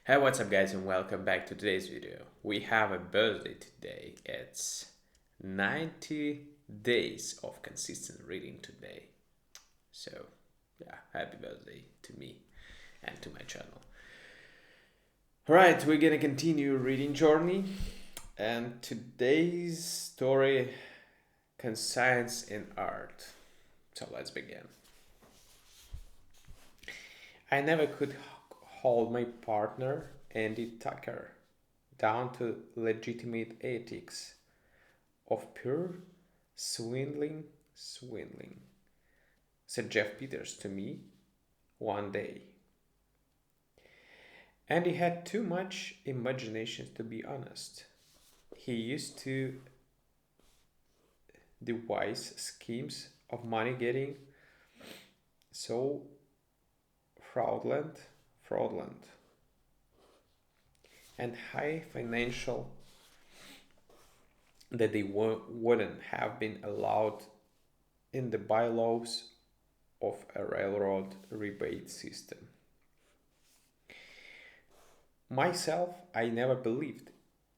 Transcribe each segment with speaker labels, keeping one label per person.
Speaker 1: Hey, what's up, guys, and welcome back to today's video. We have a birthday today. It's 90 days of consistent reading today. So, yeah, happy birthday to me and to my channel. Alright, we're gonna continue reading journey, and today's story concerns in art. So, let's begin. I never could hold my partner, Andy Tucker, down to legitimate ethics of pure swindling, said Jeff Peters to me one day. And he had too much imagination to be honest. He used to devise schemes of money getting so fraudulent, and high financial that they wouldn't have been allowed in the bylaws of a railroad rebate system. Myself, I never believed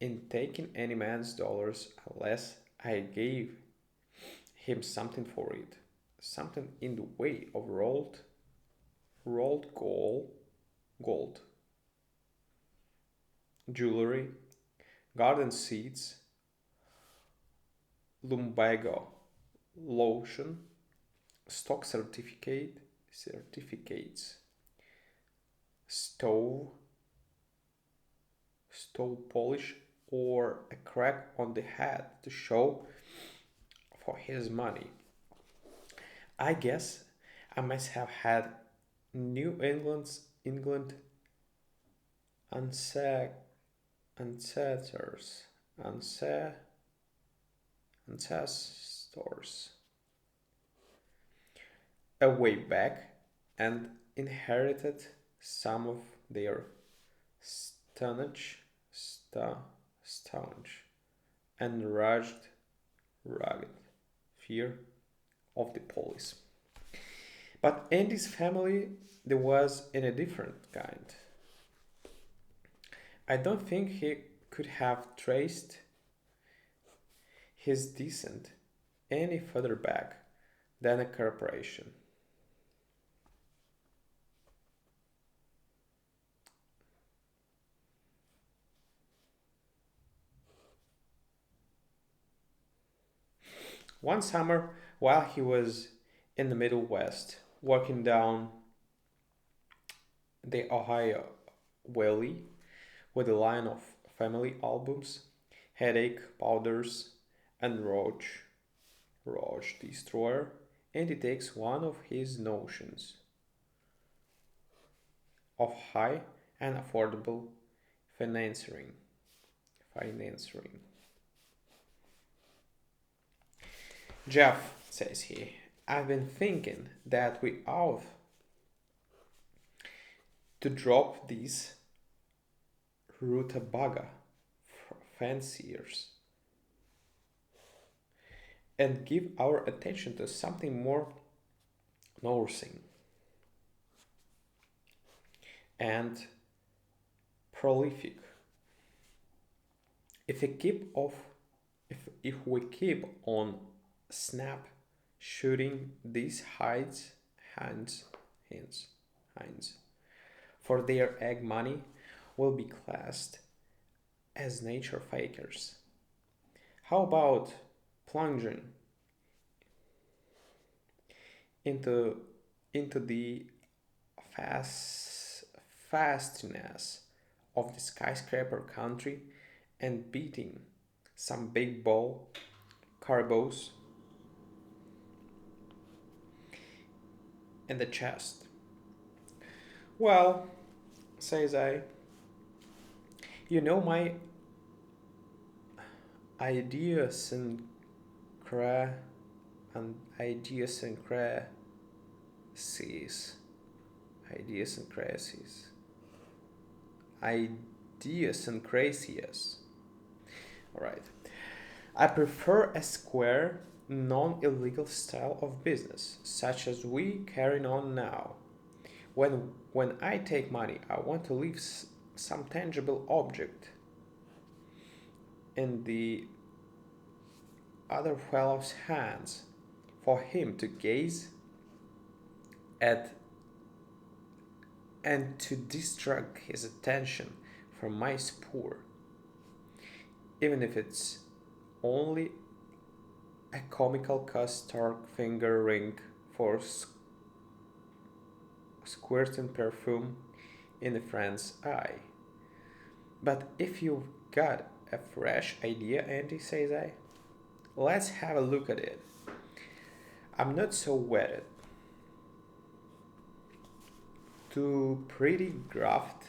Speaker 1: in taking any man's dollars unless I gave him something for it, something in the way of rolled gold, jewelry, garden seeds, lumbago lotion, stock certificates, stove polish, or a crack on the head to show for his money. I guess I must have had New England ancestors ancestors a way back and inherited some of their staunch, staunch and rugged fear of the police. But Andy's family, there was in a different kind. I don't think he could have traced his descent any further back than a corporation. One summer, while he was in the Middle West, walking down the Ohio Valley with a line of family albums, headache powders, and Roach Destroyer, and he takes one of his notions of high and affordable financing. Financing. Jeff, says he, I've been thinking that we ought to drop these rutabaga fanciers and give our attention to something more nourishing and prolific. If we keep off, if we keep on snap shooting these hinds, hinds for their egg money, will be classed as nature fakers. How about plunging into the fastness of the skyscraper country and beating some big ball caribous in the chest? Well, says I, you know my idiosyncra and idiosyncrasies, idiosyncrasies, idiosyncrasies. All right. I prefer a square, non-illegal style of business, such as we carrying on now. When I take money, I want to leave some tangible object in the other fellow's hands for him to gaze at and to distract his attention from my spoor, even if it's only a comical cast-dark finger ring for squirting perfume in a friend's eye. But if you've got a fresh idea, Andy, says I, let's have a look at it. I'm not so wedded to pretty graft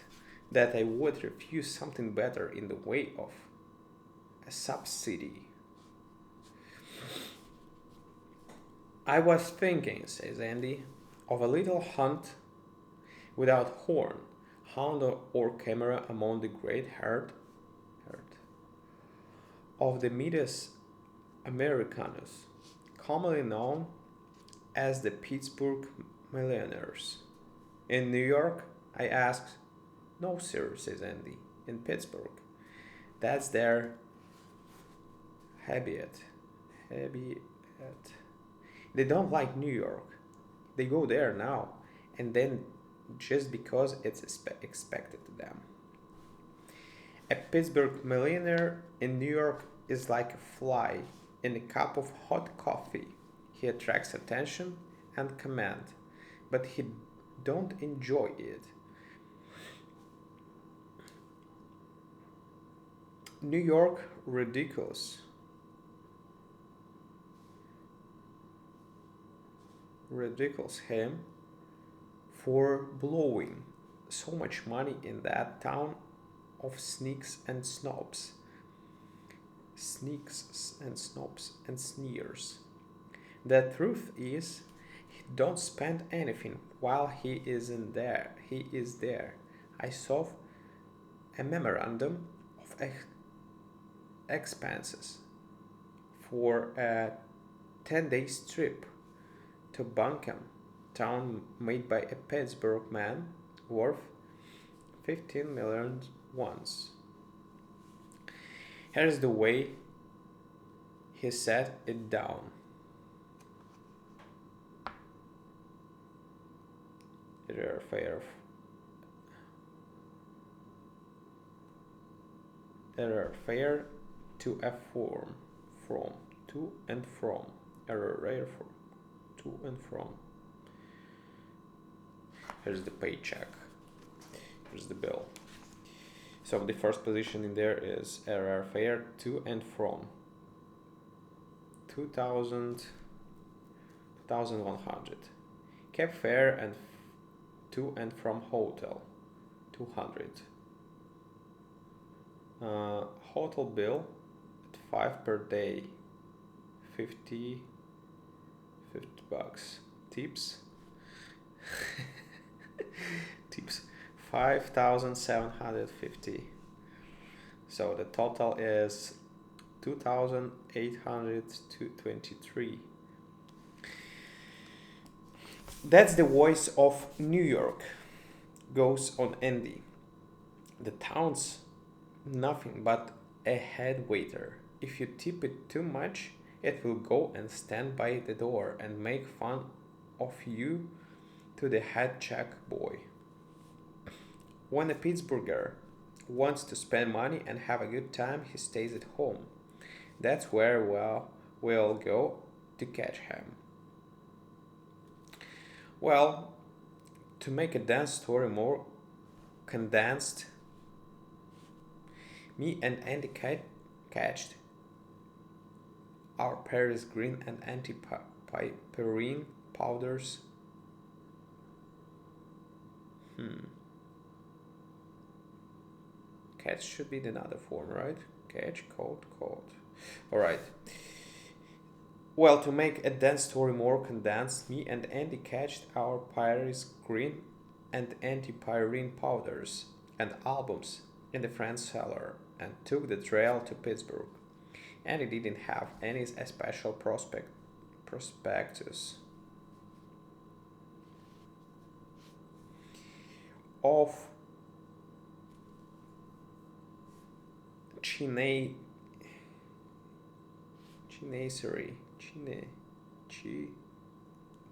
Speaker 1: that I would refuse something better in the way of a subsidy. I was thinking, says Andy, of a little hunt without horn, hound or camera among the great herd of the Medes Americanus, commonly known as the Pittsburgh Millionaires. In New York? I asked. No, sir, says Andy. In Pittsburgh. That's their habitat. Habitat. They don't like New York. They go there now and then just because it's expected to them. A Pittsburgh millionaire in New York is like a fly in a cup of hot coffee. He attracts attention and command, but he don't enjoy it. New York ridicules him for blowing so much money in that town of sneaks and snobs and sneers. The truth is, he don't spend anything while he isn't there. He is there. I saw a memorandum of expenses for a 10-day trip to Buncombe, town made by a Pittsburgh man worth 15 million once. Here's the way he set it down. Error fare to a form from to and from error rare from to and from. Here's the paycheck. Here's the bill. So the first position in there is error fare to and from 2100. Cab fare and to and from hotel 200. Hotel bill at 5 per day 50 bucks. Tips tips 5,750. So the total is 2,823. That's the voice of New York, goes on Andy. The town's nothing but a head waiter. If you tip it too much, it will go and stand by the door and make fun of you to the head check boy. When a Pittsburgher wants to spend money and have a good time, he stays at home. That's where we'll go to catch him. Well, to make a dance story more condensed, me and Andy catched our Paris green and anti-piperine powders. Catch should be another form, right? Catch, caught. Alright. Well, to make a dance story more condensed, me and Andy catched our Paris green and anti-pyrene powders and albums in the French cellar and took the trail to Pittsburgh. Andy didn't have any special prospectus of chine, chicanery, chi,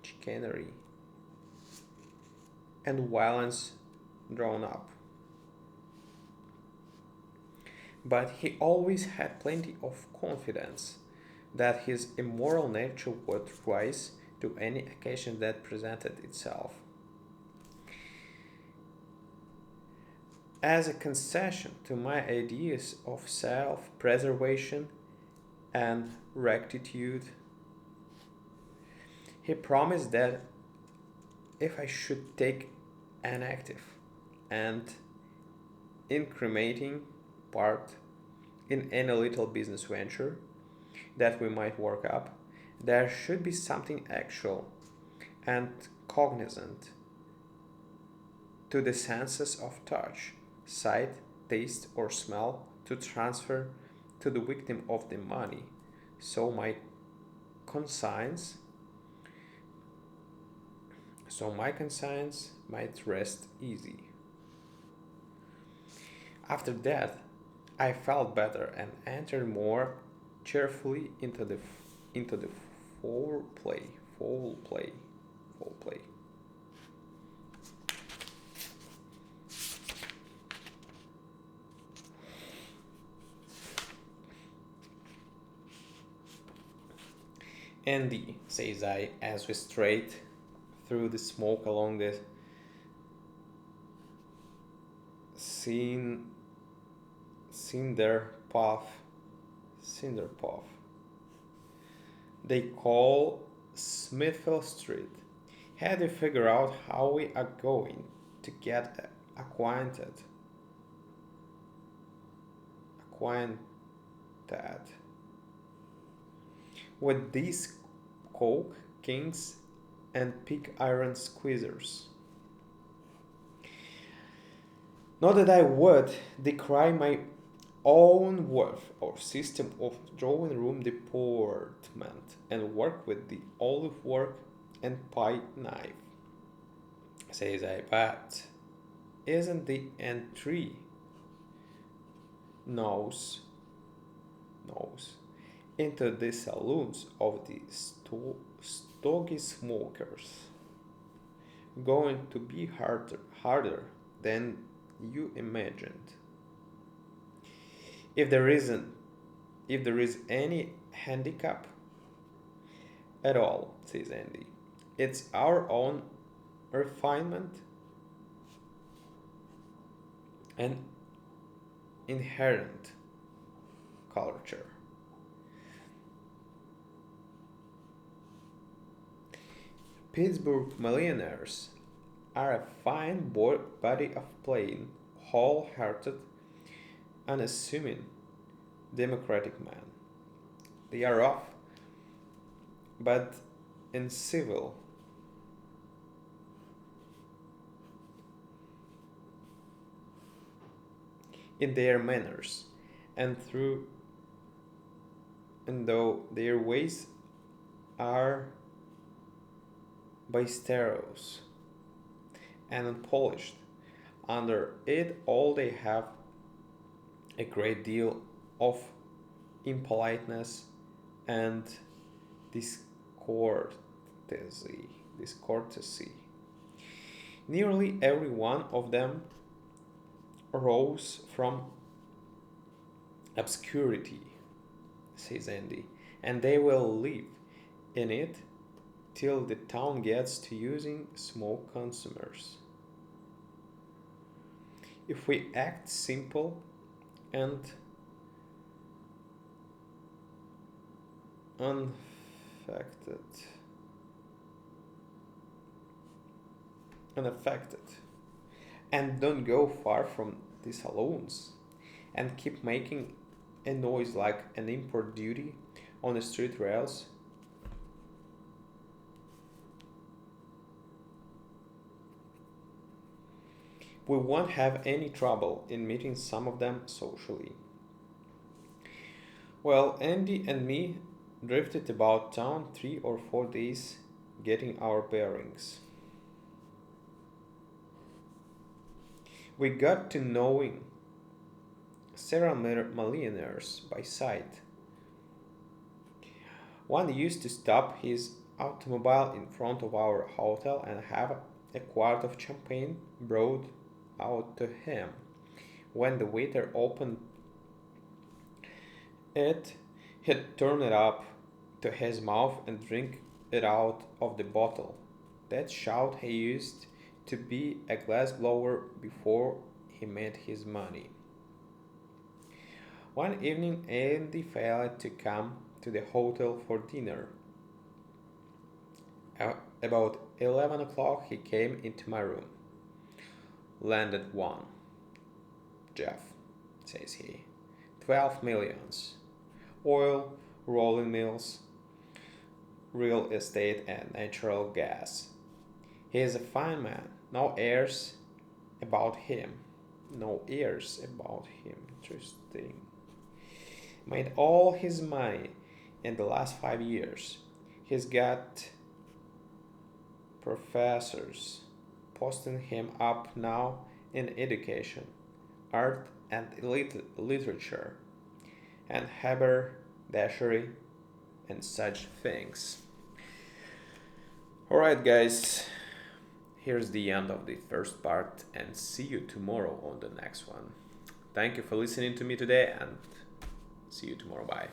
Speaker 1: chicanery, and violence drawn up. But he always had plenty of confidence that his immoral nature would rise to any occasion that presented itself. As a concession to my ideas of self preservation and rectitude, he promised that if I should take an active and incriminating part in any little business venture that we might work up, there should be something actual and cognizant to the senses of touch, sight, taste, or smell to transfer to the victim of the money. So conscience, my conscience might rest easy. After that, I felt better and entered more cheerfully into the foreplay, foul play, foul play. Andy, says I, as we straight through the smoke along the scene, cinder path, cinder path. They call Smithville Street. Had to figure out how we are going to get acquainted with these coke kings and pig iron squeezers. Not that I would decry my own worth or system of drawing room deportment and work with the olive fork and pie knife, says I, but isn't the entry nose nose into the saloons of the stogie smokers going to be harder than you imagined? If there isn't, if there is any handicap at all, says Andy, it's our own refinement and inherent culture. Pittsburgh millionaires are a fine body of plain, whole-hearted, unassuming, democratic men. They are rough, but incivil, in their manners, and through and though their ways are boisterous and unpolished, under it all they have a great deal of impoliteness and discourtesy. discourtesy. Nearly every one of them rose from obscurity, says Andy, and they will live in it till the town gets to using smoke consumers. If we act simple and unaffected, unaffected, and don't go far from the saloons, and keep making a noise like an import duty on the street rails, we won't have any trouble in meeting some of them socially. Well, Andy and me drifted about town 3 or 4 days getting our bearings. We got to knowing several millionaires by sight. One used to stop his automobile in front of our hotel and have a quart of champagne brought out to him. When the waiter opened it, he'd turn it up to his mouth and drink it out of the bottle. That shout he used to be a glassblower before he made his money. One evening, Andy failed to come to the hotel for dinner. About 11 o'clock, he came into my room. Landed one, Jeff, says he. 12 millions. Oil, rolling mills, real estate, and natural gas. He is a fine man. No heirs about him. No heirs about him. Interesting. Made all his money in the last 5 years. He's got professors posting him up now in education, art, and literature, and haberdashery, and such things. Alright, guys, here's the end of the first part, and see you tomorrow on the next one. Thank you for listening to me today, and see you tomorrow. Bye.